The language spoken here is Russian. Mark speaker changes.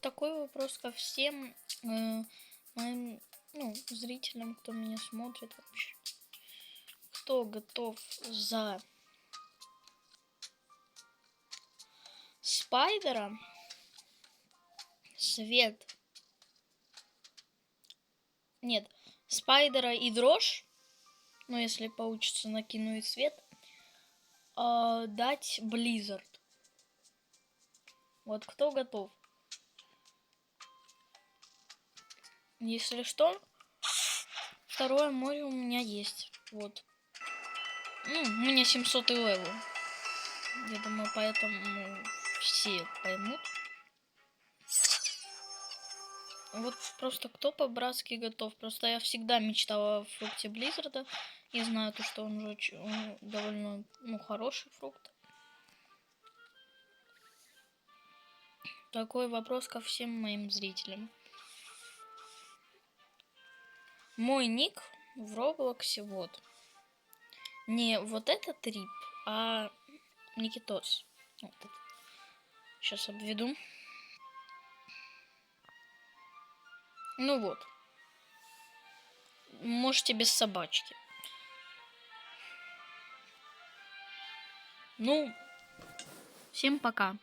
Speaker 1: такой вопрос ко всем моим, зрителям, кто меня смотрит вообще. Кто готов за Спайдера, Свет? Нет, Спайдера и Дрожь, ну если получится, накину и Свет, дать Blizzard. Вот кто готов? Если что, второе море у меня есть. Вот. У меня 700 левел. Я думаю, поэтому все поймут. Вот просто кто по-братски готов. Просто я всегда мечтала о фрукте Близзарда. И знаю то, что он же довольно хороший фрукт. Такой вопрос ко всем моим зрителям. Мой ник в Роблоксе вот. Не вот этот рип, а Никитос. Вот этот. Сейчас обведу. Ну вот. Можете без собачки. Ну, всем пока.